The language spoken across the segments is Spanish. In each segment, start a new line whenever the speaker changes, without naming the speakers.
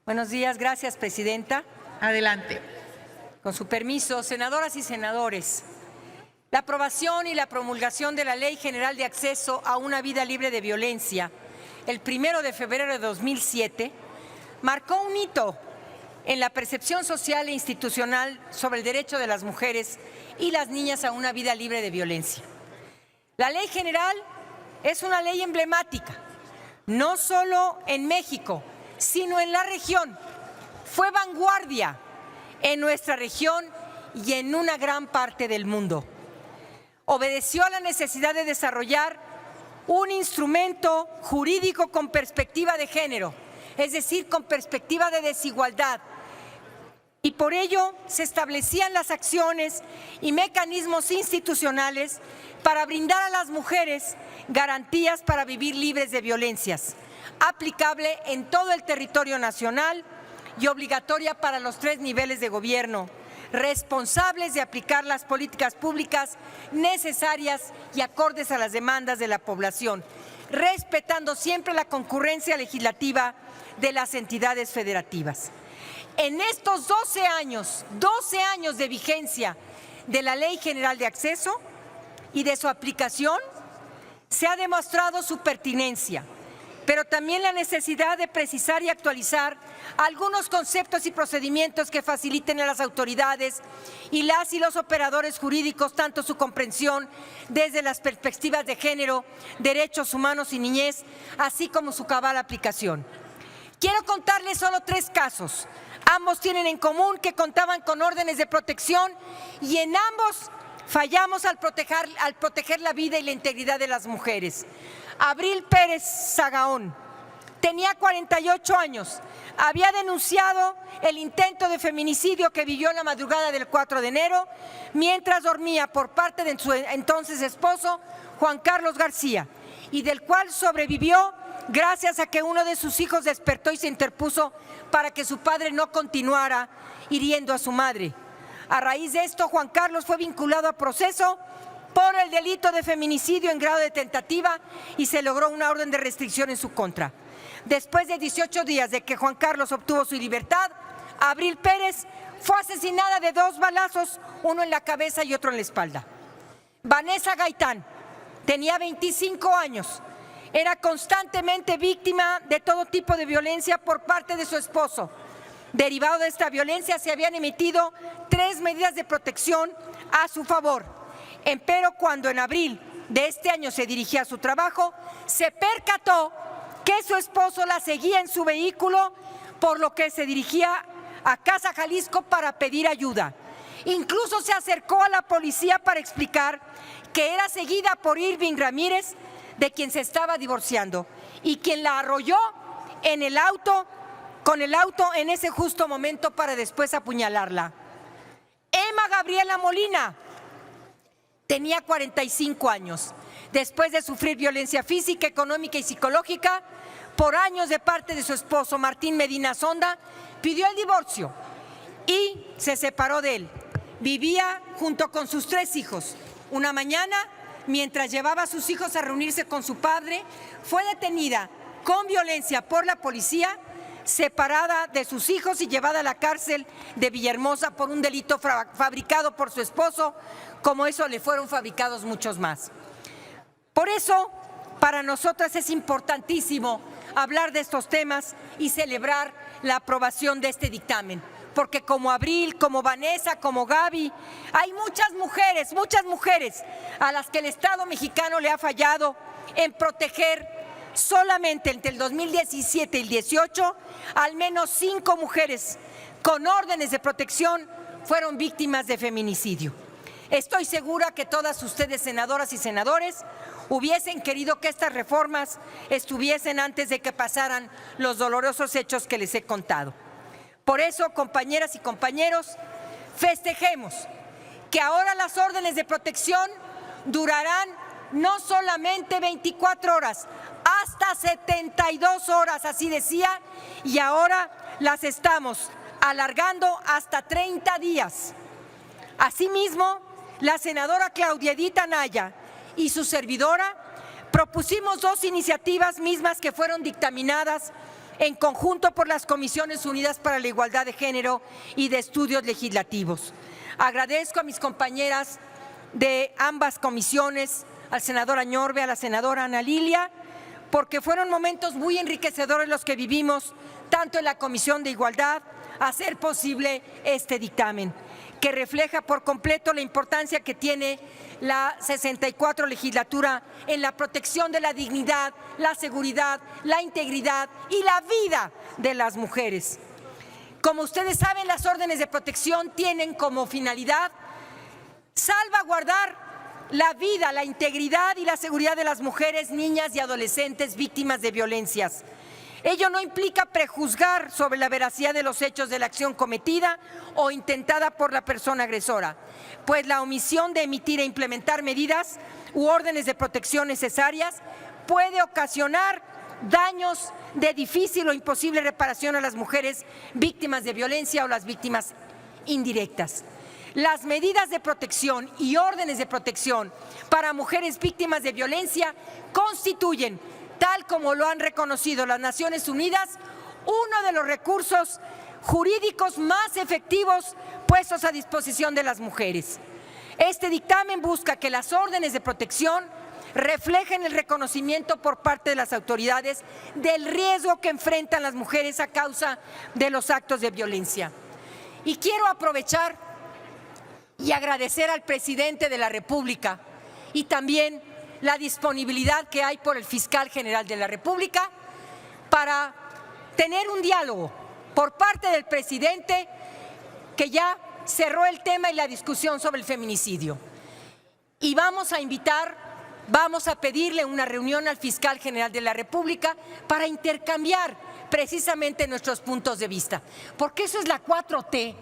Buenos días, gracias, presidenta.
Adelante.
Con su permiso, senadoras y senadores, la aprobación y la promulgación de la Ley General de Acceso a una Vida Libre de Violencia, el 1 de febrero de 2007, marcó un hito en la percepción social e institucional sobre el derecho de las mujeres y las niñas a una vida libre de violencia. La Ley General es una ley emblemática, no solo en México, sino en la región. Fue vanguardia en nuestra región y en una gran parte del mundo. Obedeció a la necesidad de desarrollar un instrumento jurídico con perspectiva de género, es decir, con perspectiva de desigualdad. Y por ello se establecían las acciones y mecanismos institucionales para brindar a las mujeres garantías para vivir libres de violencias, aplicable en todo el territorio nacional y obligatoria para los 3 niveles de gobierno, responsables de aplicar las políticas públicas necesarias y acordes a las demandas de la población, respetando siempre la concurrencia legislativa de las entidades federativas. En estos 12 años de vigencia de la Ley General de Acceso y de su aplicación, se ha demostrado su pertinencia, pero también la necesidad de precisar y actualizar algunos conceptos y procedimientos que faciliten a las autoridades y los operadores jurídicos tanto su comprensión desde las perspectivas de género, derechos humanos y niñez, así como su cabal aplicación. Quiero contarles solo 3 casos. Ambos tienen en común que contaban con órdenes de protección y en ambos fallamos al proteger la vida y la integridad de las mujeres. Abril Pérez Zagaón tenía 48 años, había denunciado el intento de feminicidio que vivió en la madrugada del 4 de enero mientras dormía por parte de su entonces esposo, Juan Carlos García, y del cual sobrevivió gracias a que uno de sus hijos despertó y se interpuso para que su padre no continuara hiriendo a su madre. A raíz de esto, Juan Carlos fue vinculado a proceso por el delito de feminicidio en grado de tentativa y se logró una orden de restricción en su contra. Después de 18 días de que Juan Carlos obtuvo su libertad, Abril Pérez fue asesinada de 2 balazos, uno en la cabeza y otro en la espalda. Vanessa Gaitán tenía 25 años. Era constantemente víctima de todo tipo de violencia por parte de su esposo. Derivado de esta violencia se habían emitido 3 medidas de protección a su favor. Empero cuando en abril de este año se dirigía a su trabajo, se percató que su esposo la seguía en su vehículo, por lo que se dirigía a Casa Jalisco para pedir ayuda. Incluso se acercó a la policía para explicar que era seguida por Irving Ramírez, de quien se estaba divorciando, y quien la arrolló con el auto en ese justo momento para después apuñalarla. Emma Gabriela Molina tenía 45 años. Después de sufrir violencia física, económica y psicológica por años de parte de su esposo Martín Medina Sonda, pidió el divorcio y se separó de él. Vivía junto con sus 3 hijos. Una mañana, mientras llevaba a sus hijos a reunirse con su padre, fue detenida con violencia por la policía, separada de sus hijos y llevada a la cárcel de Villahermosa por un delito fabricado por su esposo, como eso le fueron fabricados muchos más. Por eso, para nosotras es importantísimo hablar de estos temas y celebrar la aprobación de este dictamen, porque como Abril, como Vanessa, como Gaby, hay muchas mujeres a las que el Estado mexicano le ha fallado en proteger. Solamente entre el 2017 y el 2018, al menos 5 mujeres con órdenes de protección fueron víctimas de feminicidio. Estoy segura que todas ustedes, senadoras y senadores, hubiesen querido que estas reformas estuviesen antes de que pasaran los dolorosos hechos que les he contado. Por eso, compañeras y compañeros, festejemos que ahora las órdenes de protección durarán no solamente 24 horas, hasta 72 horas, así decía, y ahora las estamos alargando hasta 30 días. Asimismo, la senadora Claudia Edith Anaya y su servidora propusimos 2 iniciativas mismas que fueron dictaminadas en conjunto por las Comisiones Unidas para la Igualdad de Género y de Estudios Legislativos. Agradezco a mis compañeras de ambas comisiones, al senador Añorbe, a la senadora Ana Lilia, porque fueron momentos muy enriquecedores los que vivimos, tanto en la Comisión de Igualdad, a hacer posible este dictamen, que refleja por completo la importancia que tiene la 64 legislatura en la protección de la dignidad, la seguridad, la integridad y la vida de las mujeres. Como ustedes saben, las órdenes de protección tienen como finalidad salvaguardar la vida, la integridad y la seguridad de las mujeres, niñas y adolescentes víctimas de violencias. Ello no implica prejuzgar sobre la veracidad de los hechos de la acción cometida o intentada por la persona agresora, pues la omisión de emitir e implementar medidas u órdenes de protección necesarias puede ocasionar daños de difícil o imposible reparación a las mujeres víctimas de violencia o las víctimas indirectas. Las medidas de protección y órdenes de protección para mujeres víctimas de violencia constituyen, tal como lo han reconocido las Naciones Unidas, uno de los recursos jurídicos más efectivos puestos a disposición de las mujeres. Este dictamen busca que las órdenes de protección reflejen el reconocimiento por parte de las autoridades del riesgo que enfrentan las mujeres a causa de los actos de violencia. Y quiero aprovechar y agradecer al presidente de la República y también la disponibilidad que hay por el fiscal general de la República para tener un diálogo por parte del presidente, que ya cerró el tema y la discusión sobre el feminicidio. Y vamos a pedirle una reunión al fiscal general de la República para intercambiar precisamente nuestros puntos de vista, porque eso es la 4T,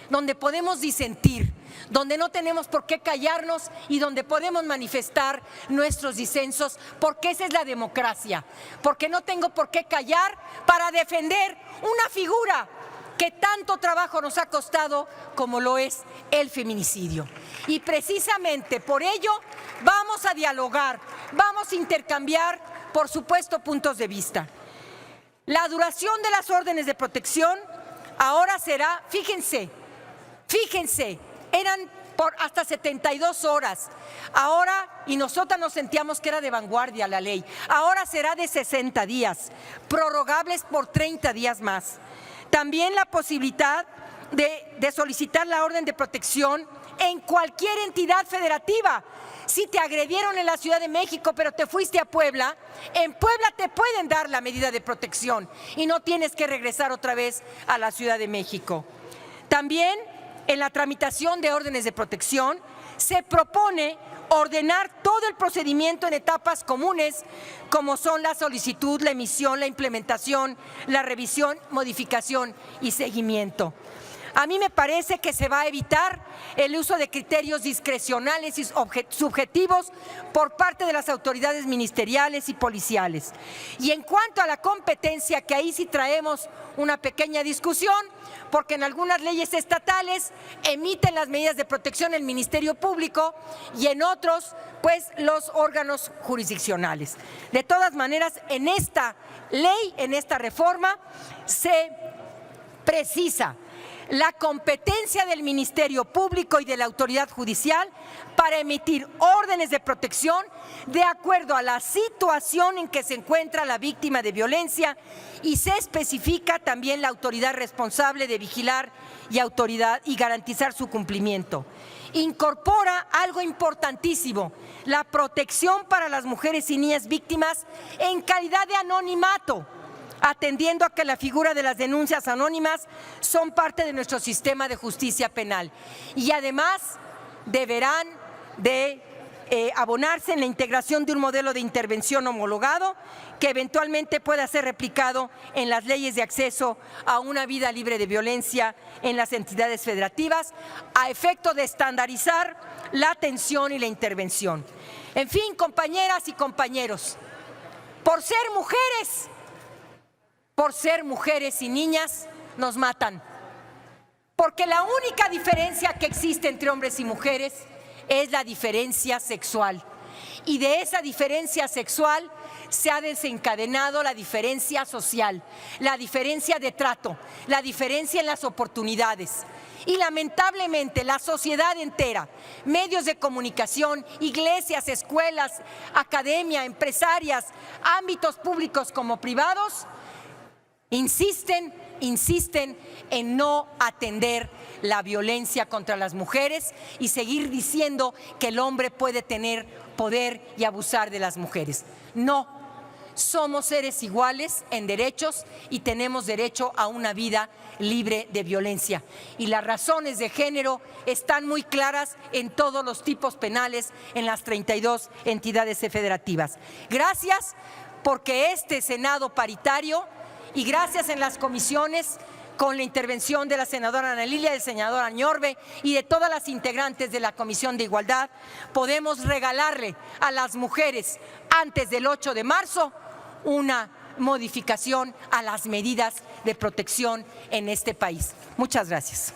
donde podemos disentir, donde no tenemos por qué callarnos y donde podemos manifestar nuestros disensos, porque esa es la democracia, porque no tengo por qué callar para defender una figura que tanto trabajo nos ha costado como lo es el feminicidio. Y precisamente por ello vamos a dialogar, vamos a intercambiar, por supuesto, puntos de vista. La duración de las órdenes de protección ahora será, fíjense, eran por hasta 72 horas. Ahora, y nosotras nos sentíamos que era de vanguardia la ley, ahora será de 60 días, prorrogables por 30 días más. También la posibilidad de solicitar la orden de protección en cualquier entidad federativa. Si te agredieron en la Ciudad de México, pero te fuiste a Puebla, en Puebla te pueden dar la medida de protección y no tienes que regresar otra vez a la Ciudad de México. También en la tramitación de órdenes de protección se propone ordenar todo el procedimiento en etapas comunes, como son la solicitud, la emisión, la implementación, la revisión, modificación y seguimiento. A mí me parece que se va a evitar el uso de criterios discrecionales y subjetivos por parte de las autoridades ministeriales y policiales. Y en cuanto a la competencia, que ahí sí traemos una pequeña discusión, porque en algunas leyes estatales emiten las medidas de protección el Ministerio Público y en otros, pues, los órganos jurisdiccionales. De todas maneras, en esta ley, en esta reforma, se precisa la competencia del Ministerio Público y de la autoridad judicial para emitir órdenes de protección de acuerdo a la situación en que se encuentra la víctima de violencia, y se especifica también la autoridad responsable de vigilar y garantizar su cumplimiento. Incorpora algo importantísimo: la protección para las mujeres y niñas víctimas en calidad de anonimato, atendiendo a que la figura de las denuncias anónimas son parte de nuestro sistema de justicia penal y además deberán de abonarse en la integración de un modelo de intervención homologado que eventualmente pueda ser replicado en las leyes de acceso a una vida libre de violencia en las entidades federativas, a efecto de estandarizar la atención y la intervención. En fin, compañeras y compañeros, por ser mujeres y niñas, nos matan. Porque la única diferencia que existe entre hombres y mujeres es la diferencia sexual. Y de esa diferencia sexual se ha desencadenado la diferencia social, la diferencia de trato, la diferencia en las oportunidades. Y lamentablemente la sociedad entera, medios de comunicación, iglesias, escuelas, academia, empresarias, ámbitos públicos como privados, insisten en no atender la violencia contra las mujeres y seguir diciendo que el hombre puede tener poder y abusar de las mujeres. No. Somos seres iguales en derechos y tenemos derecho a una vida libre de violencia. Y las razones de género están muy claras en todos los tipos penales en las 32 entidades federativas. Gracias porque este Senado paritario y gracias en las comisiones con la intervención de la senadora Ana Lilia, del senador Añorbe y de todas las integrantes de la Comisión de Igualdad, podemos regalarle a las mujeres antes del 8 de marzo una modificación a las medidas de protección en este país. Muchas gracias.